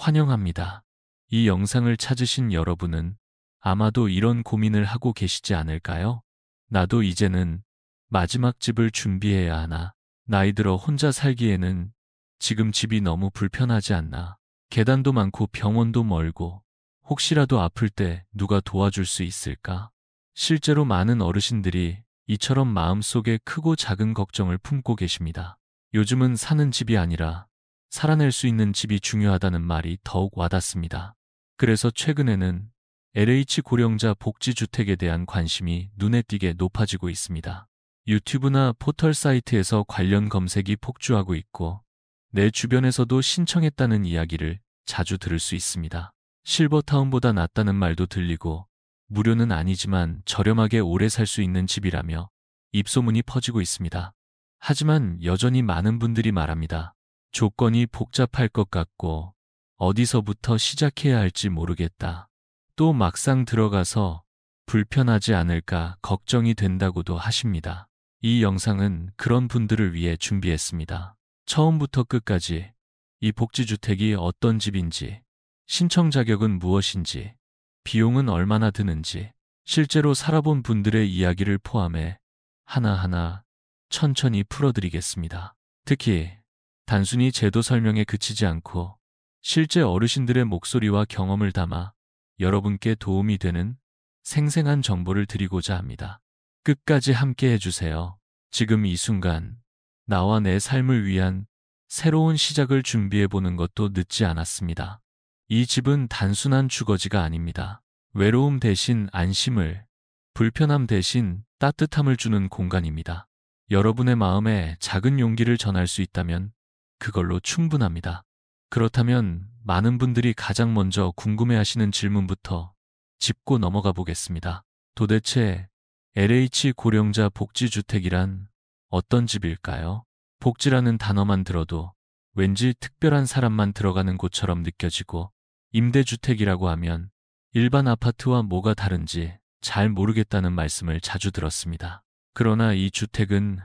환영합니다. 이 영상을 찾으신 여러분은 아마도 이런 고민을 하고 계시지 않을까요? 나도 이제는 마지막 집을 준비해야 하나? 나이 들어 혼자 살기에는 지금 집이 너무 불편하지 않나? 계단도 많고 병원도 멀고 혹시라도 아플 때 누가 도와줄 수 있을까? 실제로 많은 어르신들이 이처럼 마음속에 크고 작은 걱정을 품고 계십니다. 요즘은 사는 집이 아니라 살아낼 수 있는 집이 중요하다는 말이 더욱 와닿습니다. 그래서 최근에는 LH 고령자 복지주택에 대한 관심이 눈에 띄게 높아지고 있습니다. 유튜브나 포털 사이트에서 관련 검색이 폭주하고 있고 내 주변에서도 신청했다는 이야기를 자주 들을 수 있습니다. 실버타운보다 낫다는 말도 들리고 무료는 아니지만 저렴하게 오래 살 수 있는 집이라며 입소문이 퍼지고 있습니다. 하지만 여전히 많은 분들이 말합니다. 조건이 복잡할 것 같고 어디서부터 시작해야 할지 모르겠다. 또 막상 들어가서 불편하지 않을까 걱정이 된다고도 하십니다. 이 영상은 그런 분들을 위해 준비했습니다. 처음부터 끝까지 이 복지주택이 어떤 집인지, 신청 자격은 무엇인지, 비용은 얼마나 드는지, 실제로 살아본 분들의 이야기를 포함해 하나하나 천천히 풀어드리겠습니다. 특히 단순히 제도 설명에 그치지 않고 실제 어르신들의 목소리와 경험을 담아 여러분께 도움이 되는 생생한 정보를 드리고자 합니다. 끝까지 함께 해주세요. 지금 이 순간 나와 내 삶을 위한 새로운 시작을 준비해보는 것도 늦지 않았습니다. 이 집은 단순한 주거지가 아닙니다. 외로움 대신 안심을, 불편함 대신 따뜻함을 주는 공간입니다. 여러분의 마음에 작은 용기를 전할 수 있다면 그걸로 충분합니다. 그렇다면 많은 분들이 가장 먼저 궁금해하시는 질문부터 짚고 넘어가 보겠습니다. 도대체 LH 고령자 복지주택이란 어떤 집일까요? 복지라는 단어만 들어도 왠지 특별한 사람만 들어가는 곳처럼 느껴지고 임대주택이라고 하면 일반 아파트와 뭐가 다른지 잘 모르겠다는 말씀을 자주 들었습니다. 그러나 이 주택은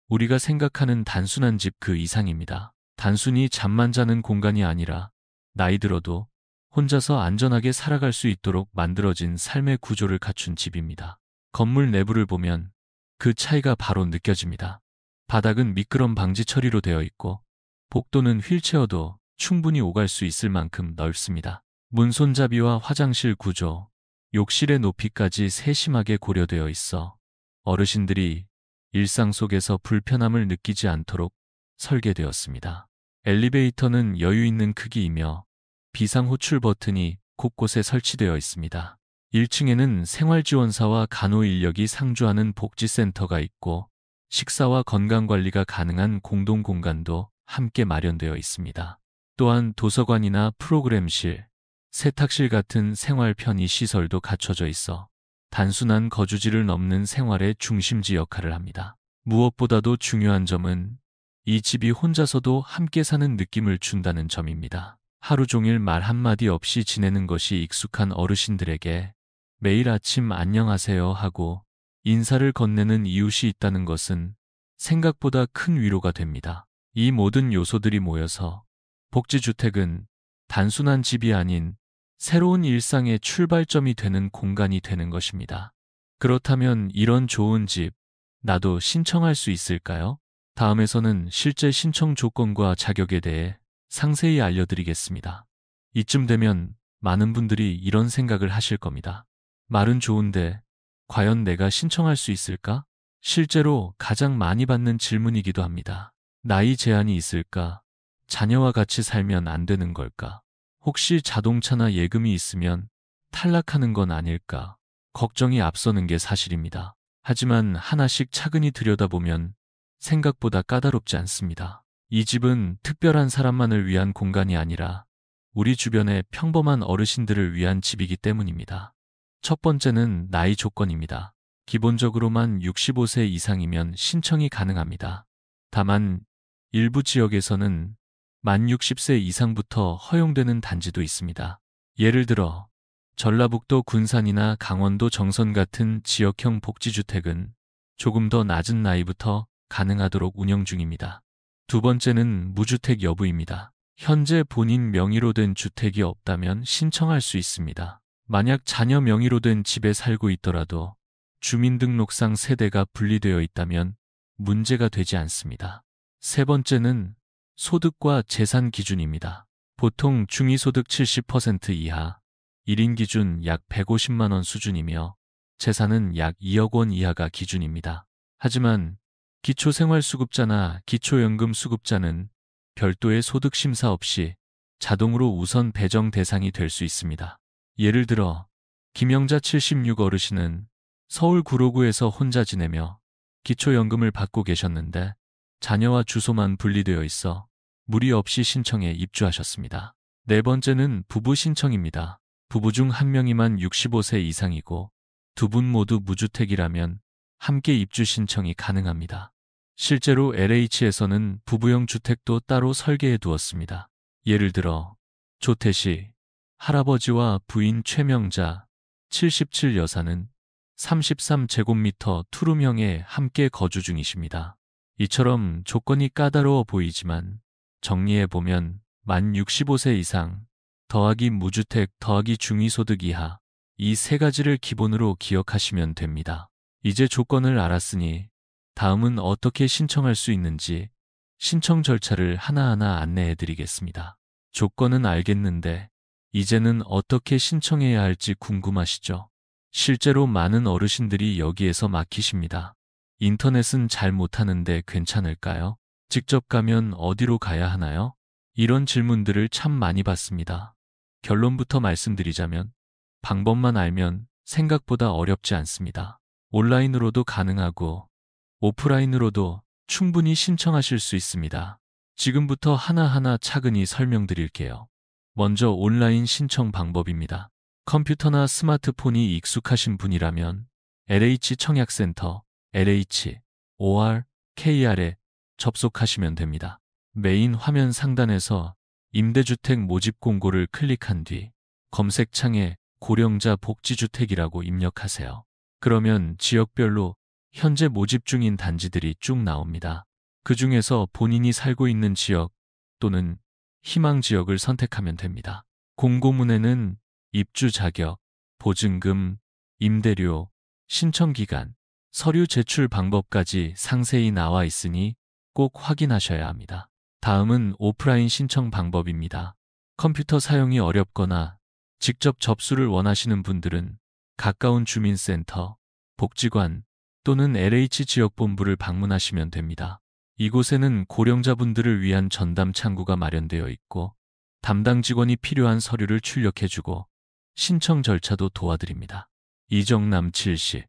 우리가 생각하는 단순한 집 그 이상입니다. 단순히 잠만 자는 공간이 아니라 나이 들어도 혼자서 안전하게 살아갈 수 있도록 만들어진 삶의 구조를 갖춘 집입니다. 건물 내부를 보면 그 차이가 바로 느껴집니다. 바닥은 미끄럼 방지 처리로 되어 있고 복도는 휠체어도 충분히 오갈 수 있을 만큼 넓습니다. 문 손잡이와 화장실 구조, 욕실의 높이까지 세심하게 고려되어 있어 어르신들이 일상 속에서 불편함을 느끼지 않도록 설계되었습니다. 엘리베이터는 여유 있는 크기이며 비상호출 버튼이 곳곳에 설치되어 있습니다. 1층에는 생활지원사와 간호인력이 상주하는 복지센터가 있고 식사와 건강관리가 가능한 공동공간도 함께 마련되어 있습니다. 또한 도서관이나 프로그램실, 세탁실 같은 생활 편의 시설도 갖춰져 있어 단순한 거주지를 넘는 생활의 중심지 역할을 합니다. 무엇보다도 중요한 점은 이 집이 혼자서도 함께 사는 느낌을 준다는 점입니다. 하루 종일 말 한마디 없이 지내는 것이 익숙한 어르신들에게 매일 아침 안녕하세요 하고 인사를 건네는 이웃이 있다는 것은 생각보다 큰 위로가 됩니다. 이 모든 요소들이 모여서 복지주택은 단순한 집이 아닌 새로운 일상의 출발점이 되는 공간이 되는 것입니다. 그렇다면 이런 좋은 집, 나도 신청할 수 있을까요? 다음에서는 실제 신청 조건과 자격에 대해 상세히 알려드리겠습니다. 이쯤 되면 많은 분들이 이런 생각을 하실 겁니다. 말은 좋은데 과연 내가 신청할 수 있을까? 실제로 가장 많이 받는 질문이기도 합니다. 나이 제한이 있을까? 자녀와 같이 살면 안 되는 걸까? 혹시 자동차나 예금이 있으면 탈락하는 건 아닐까? 걱정이 앞서는 게 사실입니다. 하지만 하나씩 차근히 들여다보면 생각보다 까다롭지 않습니다. 이 집은 특별한 사람만을 위한 공간이 아니라 우리 주변의 평범한 어르신들을 위한 집이기 때문입니다. 첫 번째는 나이 조건입니다. 기본적으로만 65세 이상이면 신청이 가능합니다. 다만 일부 지역에서는 만 60세 이상부터 허용되는 단지도 있습니다. 예를 들어 전라북도 군산이나 강원도 정선 같은 지역형 복지주택은 조금 더 낮은 나이부터 가능하도록 운영 중입니다. 두 번째는 무주택 여부입니다. 현재 본인 명의로 된 주택이 없다면 신청할 수 있습니다. 만약 자녀 명의로 된 집에 살고 있더라도 주민등록상 세대가 분리되어 있다면 문제가 되지 않습니다. 세 번째는 소득과 재산 기준입니다. 보통 중위소득 70% 이하, 1인 기준 약 150만 원 수준이며 재산은 약 2억 원 이하가 기준입니다. 하지만 기초생활수급자나 기초연금수급자는 별도의 소득심사 없이 자동으로 우선 배정 대상이 될 수 있습니다. 예를 들어 김영자 76 어르신은 서울 구로구에서 혼자 지내며 기초연금을 받고 계셨는데 자녀와 주소만 분리되어 있어 무리 없이 신청해 입주하셨습니다. 네 번째는 부부 신청입니다. 부부 중 한 명이만 65세 이상이고 두 분 모두 무주택이라면 함께 입주 신청이 가능합니다. 실제로 LH에서는 부부형 주택도 따로 설계해 두었습니다. 예를 들어 조태시 할아버지와 부인 최명자 77 여사는 33제곱미터 투룸형에 함께 거주 중이십니다. 이처럼 조건이 까다로워 보이지만 정리해보면 만 65세 이상, 더하기 무주택, 더하기 중위소득 이하 이 세 가지를 기본으로 기억하시면 됩니다. 이제 조건을 알았으니 다음은 어떻게 신청할 수 있는지 신청 절차를 하나하나 안내해 드리겠습니다. 조건은 알겠는데 이제는 어떻게 신청해야 할지 궁금하시죠? 실제로 많은 어르신들이 여기에서 막히십니다. 인터넷은 잘 못하는데 괜찮을까요? 직접 가면 어디로 가야 하나요? 이런 질문들을 참 많이 받습니다. 결론부터 말씀드리자면 방법만 알면 생각보다 어렵지 않습니다. 온라인으로도 가능하고 오프라인으로도 충분히 신청하실 수 있습니다. 지금부터 하나하나 차근히 설명드릴게요. 먼저 온라인 신청 방법입니다. 컴퓨터나 스마트폰이 익숙하신 분이라면 LH 청약센터 LHORKR에 접속하시면 됩니다. 메인 화면 상단에서 임대주택 모집 공고를 클릭한 뒤 검색창에 고령자 복지주택이라고 입력하세요. 그러면 지역별로 현재 모집 중인 단지들이 쭉 나옵니다. 그 중에서 본인이 살고 있는 지역 또는 희망 지역을 선택하면 됩니다. 공고문에는 입주 자격, 보증금, 임대료, 신청 기간, 서류 제출 방법까지 상세히 나와 있으니 꼭 확인하셔야 합니다. 다음은 오프라인 신청 방법입니다. 컴퓨터 사용이 어렵거나 직접 접수를 원하시는 분들은 가까운 주민센터, 복지관 또는 LH 지역본부를 방문하시면 됩니다. 이곳에는 고령자분들을 위한 전담 창구가 마련되어 있고 담당 직원이 필요한 서류를 출력해주고 신청 절차도 도와드립니다. 이정남 70.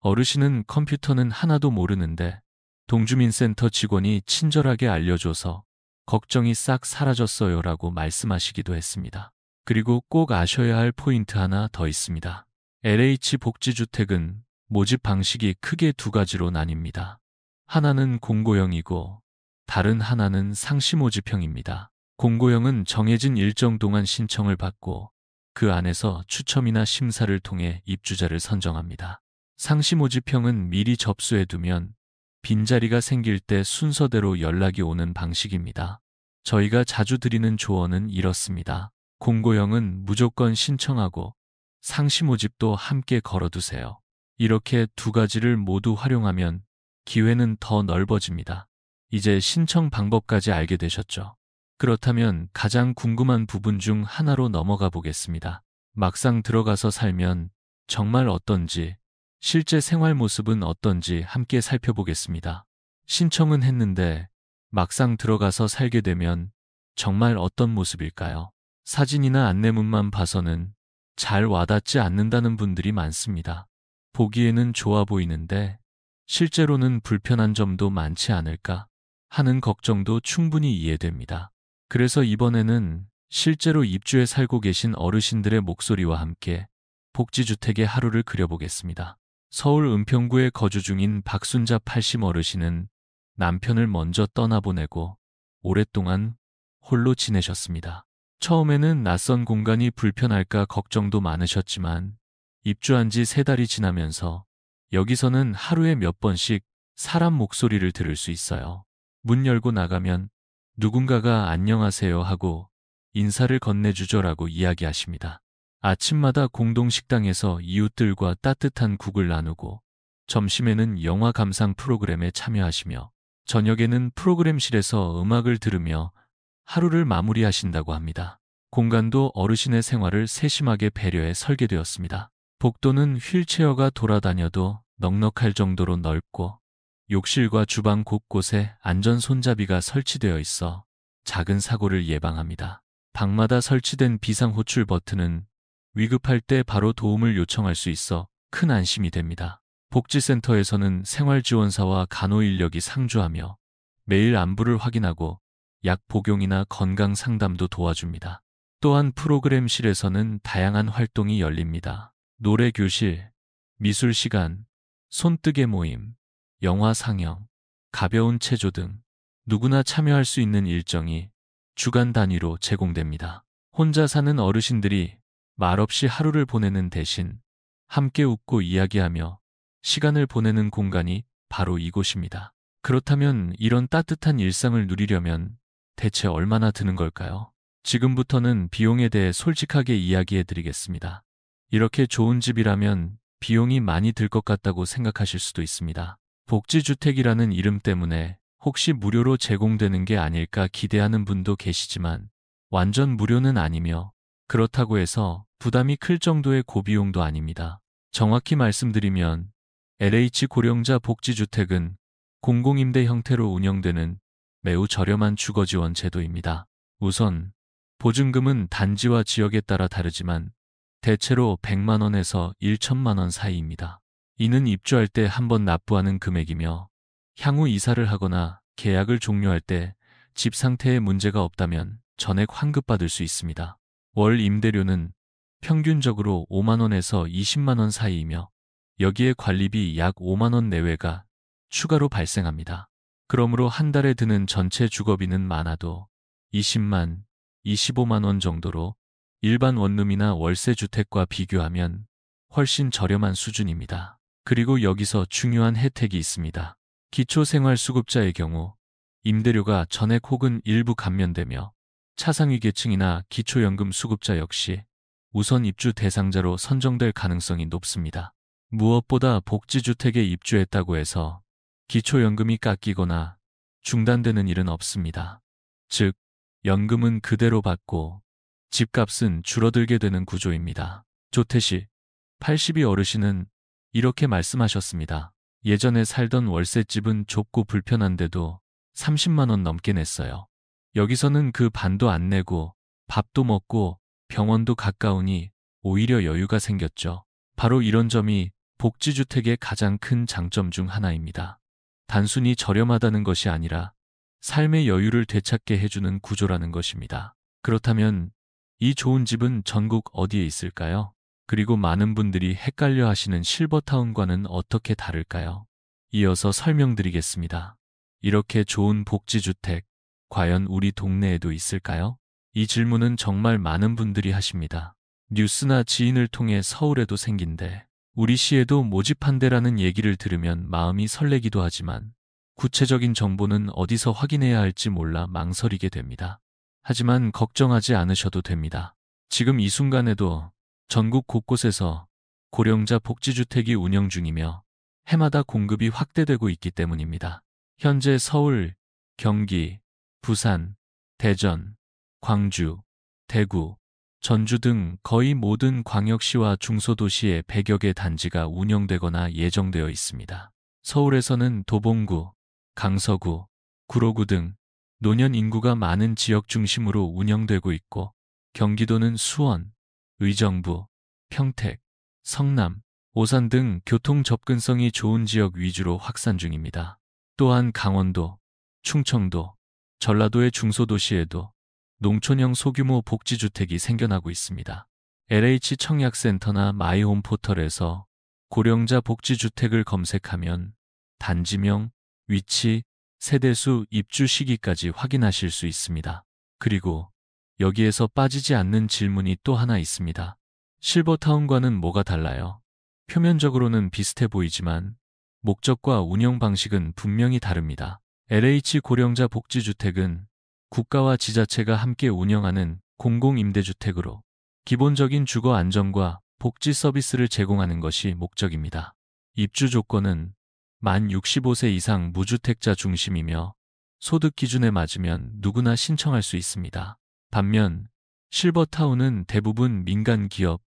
어르신은 컴퓨터는 하나도 모르는데 동주민센터 직원이 친절하게 알려줘서 걱정이 싹 사라졌어요라고 말씀하시기도 했습니다. 그리고 꼭 아셔야 할 포인트 하나 더 있습니다. LH 복지주택은 모집 방식이 크게 두 가지로 나뉩니다. 하나는 공고형이고 다른 하나는 상시모집형입니다. 공고형은 정해진 일정 동안 신청을 받고 그 안에서 추첨이나 심사를 통해 입주자를 선정합니다. 상시모집형은 미리 접수해두면 빈자리가 생길 때 순서대로 연락이 오는 방식입니다. 저희가 자주 드리는 조언은 이렇습니다. 공고형은 무조건 신청하고 상시모집도 함께 걸어두세요. 이렇게 두 가지를 모두 활용하면 기회는 더 넓어집니다. 이제 신청 방법까지 알게 되셨죠? 그렇다면 가장 궁금한 부분 중 하나로 넘어가 보겠습니다. 막상 들어가서 살면 정말 어떤지, 실제 생활 모습은 어떤지 함께 살펴보겠습니다. 신청은 했는데 막상 들어가서 살게 되면 정말 어떤 모습일까요? 사진이나 안내문만 봐서는 잘 와닿지 않는다는 분들이 많습니다. 보기에는 좋아 보이는데 실제로는 불편한 점도 많지 않을까 하는 걱정도 충분히 이해됩니다. 그래서 이번에는 실제로 입주해 살고 계신 어르신들의 목소리와 함께 복지주택의 하루를 그려보겠습니다. 서울 은평구에 거주 중인 박순자 80 어르신은 남편을 먼저 떠나보내고 오랫동안 홀로 지내셨습니다. 처음에는 낯선 공간이 불편할까 걱정도 많으셨지만 입주한 지 3달이 지나면서 여기서는 하루에 몇 번씩 사람 목소리를 들을 수 있어요. 문 열고 나가면 누군가가 안녕하세요 하고 인사를 건네주죠라고 이야기하십니다. 아침마다 공동식당에서 이웃들과 따뜻한 국을 나누고 점심에는 영화 감상 프로그램에 참여하시며 저녁에는 프로그램실에서 음악을 들으며 하루를 마무리하신다고 합니다. 공간도 어르신의 생활을 세심하게 배려해 설계되었습니다. 복도는 휠체어가 돌아다녀도 넉넉할 정도로 넓고 욕실과 주방 곳곳에 안전 손잡이가 설치되어 있어 작은 사고를 예방합니다. 방마다 설치된 비상호출 버튼은 위급할 때 바로 도움을 요청할 수 있어 큰 안심이 됩니다. 복지센터에서는 생활지원사와 간호인력이 상주하며 매일 안부를 확인하고 약 복용이나 건강 상담도 도와줍니다. 또한 프로그램실에서는 다양한 활동이 열립니다. 노래 교실, 미술 시간, 손뜨개 모임, 영화 상영, 가벼운 체조 등 누구나 참여할 수 있는 일정이 주간 단위로 제공됩니다. 혼자 사는 어르신들이 말없이 하루를 보내는 대신 함께 웃고 이야기하며 시간을 보내는 공간이 바로 이곳입니다. 그렇다면 이런 따뜻한 일상을 누리려면 대체 얼마나 드는 걸까요? 지금부터는 비용에 대해 솔직하게 이야기해 드리겠습니다. 이렇게 좋은 집이라면 비용이 많이 들 것 같다고 생각하실 수도 있습니다. 복지주택이라는 이름 때문에 혹시 무료로 제공되는 게 아닐까 기대하는 분도 계시지만 완전 무료는 아니며 그렇다고 해서 부담이 클 정도의 고비용도 아닙니다. 정확히 말씀드리면 LH 고령자 복지주택은 공공임대 형태로 운영되는 매우 저렴한 주거지원 제도입니다. 우선 보증금은 단지와 지역에 따라 다르지만 대체로 100만 원에서 1천만 원 사이입니다. 이는 입주할 때 한번 납부하는 금액이며 향후 이사를 하거나 계약을 종료할 때 집 상태에 문제가 없다면 전액 환급받을 수 있습니다. 월 임대료는 평균적으로 5만 원에서 20만 원 사이이며 여기에 관리비 약 5만 원 내외가 추가로 발생합니다. 그러므로 한 달에 드는 전체 주거비는 많아도 20만, 25만 원 정도로 일반 원룸이나 월세주택과 비교하면 훨씬 저렴한 수준입니다. 그리고 여기서 중요한 혜택이 있습니다. 기초생활수급자의 경우 임대료가 전액 혹은 일부 감면되며 차상위 계층이나 기초연금 수급자 역시 우선 입주 대상자로 선정될 가능성이 높습니다. 무엇보다 복지주택에 입주했다고 해서 기초연금이 깎이거나 중단되는 일은 없습니다. 즉, 연금은 그대로 받고 집값은 줄어들게 되는 구조입니다. 조태시 82 어르신은 이렇게 말씀하셨습니다. 예전에 살던 월세집은 좁고 불편한데도 30만 원 넘게 냈어요. 여기서는 그 반도 안 내고 밥도 먹고 병원도 가까우니 오히려 여유가 생겼죠. 바로 이런 점이 복지주택의 가장 큰 장점 중 하나입니다. 단순히 저렴하다는 것이 아니라 삶의 여유를 되찾게 해주는 구조라는 것입니다. 그렇다면 이 좋은 집은 전국 어디에 있을까요? 그리고 많은 분들이 헷갈려 하시는 실버타운과는 어떻게 다를까요? 이어서 설명드리겠습니다. 이렇게 좋은 복지주택, 과연 우리 동네에도 있을까요? 이 질문은 정말 많은 분들이 하십니다. 뉴스나 지인을 통해 서울에도 생긴대, 우리 시에도 모집한대라는 얘기를 들으면 마음이 설레기도 하지만 구체적인 정보는 어디서 확인해야 할지 몰라 망설이게 됩니다. 하지만 걱정하지 않으셔도 됩니다. 지금 이 순간에도 전국 곳곳에서 고령자 복지주택이 운영 중이며 해마다 공급이 확대되고 있기 때문입니다. 현재 서울, 경기, 부산, 대전, 광주, 대구, 전주 등 거의 모든 광역시와 중소도시에 100여 개 단지가 운영되거나 예정되어 있습니다. 서울에서는 도봉구, 강서구, 구로구 등 노년 인구가 많은 지역 중심으로 운영되고 있고 경기도는 수원, 의정부, 평택, 성남, 오산 등 교통 접근성이 좋은 지역 위주로 확산 중입니다. 또한 강원도, 충청도, 전라도의 중소도시에도 농촌형 소규모 복지주택이 생겨나고 있습니다. LH 청약센터나 마이홈 포털에서 고령자 복지주택을 검색하면 단지명, 위치, 세대수, 입주 시기까지 확인하실 수 있습니다. 그리고 여기에서 빠지지 않는 질문이 또 하나 있습니다. 실버타운과는 뭐가 달라요? 표면적으로는 비슷해 보이지만 목적과 운영 방식은 분명히 다릅니다. LH 고령자 복지주택은 국가와 지자체가 함께 운영하는 공공임대주택으로 기본적인 주거 안정과 복지 서비스를 제공하는 것이 목적입니다. 입주 조건은 만 65세 이상 무주택자 중심이며 소득 기준에 맞으면 누구나 신청할 수 있습니다. 반면 실버타운은 대부분 민간 기업,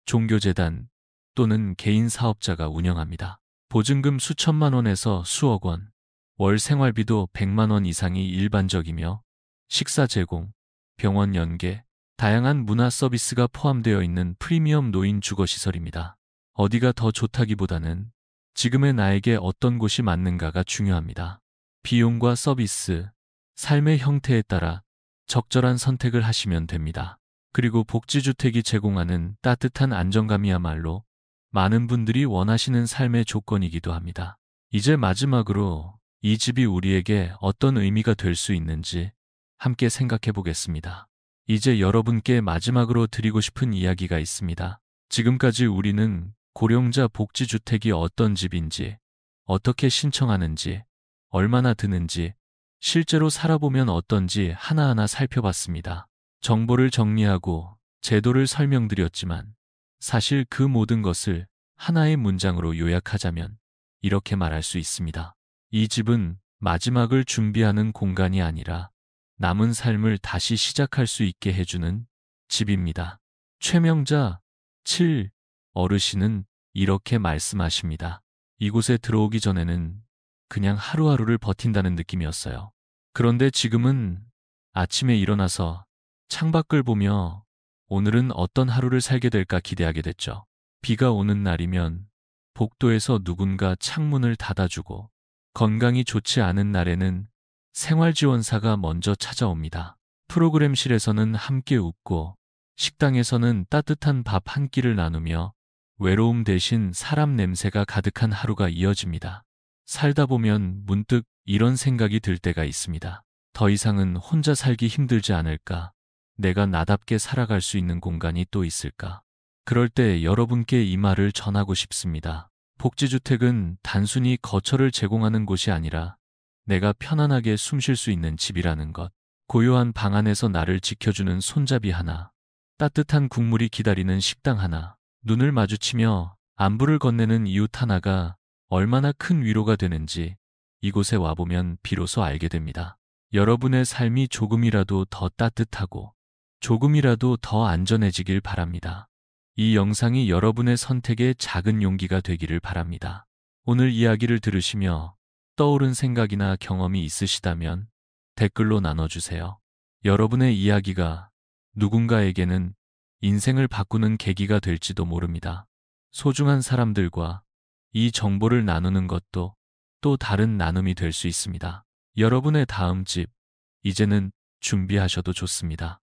종교재단 또는 개인 사업자가 운영합니다. 보증금 수천만 원에서 수억 원, 월 생활비도 100만 원 이상이 일반적이며 식사 제공, 병원 연계, 다양한 문화 서비스가 포함되어 있는 프리미엄 노인 주거시설입니다. 어디가 더 좋다기보다는 지금의 나에게 어떤 곳이 맞는가가 중요합니다. 비용과 서비스, 삶의 형태에 따라 적절한 선택을 하시면 됩니다. 그리고 복지주택이 제공하는 따뜻한 안정감이야말로 많은 분들이 원하시는 삶의 조건이기도 합니다. 이제 마지막으로 이 집이 우리에게 어떤 의미가 될 수 있는지 함께 생각해 보겠습니다. 이제 여러분께 마지막으로 드리고 싶은 이야기가 있습니다. 지금까지 우리는 고령자 복지주택이 어떤 집인지, 어떻게 신청하는지, 얼마나 드는지, 실제로 살아보면 어떤지 하나하나 살펴봤습니다. 정보를 정리하고 제도를 설명드렸지만 사실 그 모든 것을 하나의 문장으로 요약하자면 이렇게 말할 수 있습니다. 이 집은 마지막을 준비하는 공간이 아니라 남은 삶을 다시 시작할 수 있게 해주는 집입니다. 최명자 7 어르신은 이렇게 말씀하십니다. 이곳에 들어오기 전에는 그냥 하루하루를 버틴다는 느낌이었어요. 그런데 지금은 아침에 일어나서 창밖을 보며 오늘은 어떤 하루를 살게 될까 기대하게 됐죠. 비가 오는 날이면 복도에서 누군가 창문을 닫아주고 건강이 좋지 않은 날에는 생활지원사가 먼저 찾아옵니다. 프로그램실에서는 함께 웃고 식당에서는 따뜻한 밥 한 끼를 나누며 외로움 대신 사람 냄새가 가득한 하루가 이어집니다. 살다 보면 문득 이런 생각이 들 때가 있습니다. 더 이상은 혼자 살기 힘들지 않을까? 내가 나답게 살아갈 수 있는 공간이 또 있을까? 그럴 때 여러분께 이 말을 전하고 싶습니다. 복지주택은 단순히 거처를 제공하는 곳이 아니라 내가 편안하게 숨 쉴 수 있는 집이라는 것. 고요한 방 안에서 나를 지켜주는 손잡이 하나, 따뜻한 국물이 기다리는 식당 하나, 눈을 마주치며 안부를 건네는 이웃 하나가 얼마나 큰 위로가 되는지 이곳에 와보면 비로소 알게 됩니다. 여러분의 삶이 조금이라도 더 따뜻하고 조금이라도 더 안전해지길 바랍니다. 이 영상이 여러분의 선택에 작은 용기가 되기를 바랍니다. 오늘 이야기를 들으시며 떠오른 생각이나 경험이 있으시다면 댓글로 나눠주세요. 여러분의 이야기가 누군가에게는 인생을 바꾸는 계기가 될지도 모릅니다. 소중한 사람들과 이 정보를 나누는 것도 또 다른 나눔이 될 수 있습니다. 여러분의 다음 집, 이제는 준비하셔도 좋습니다.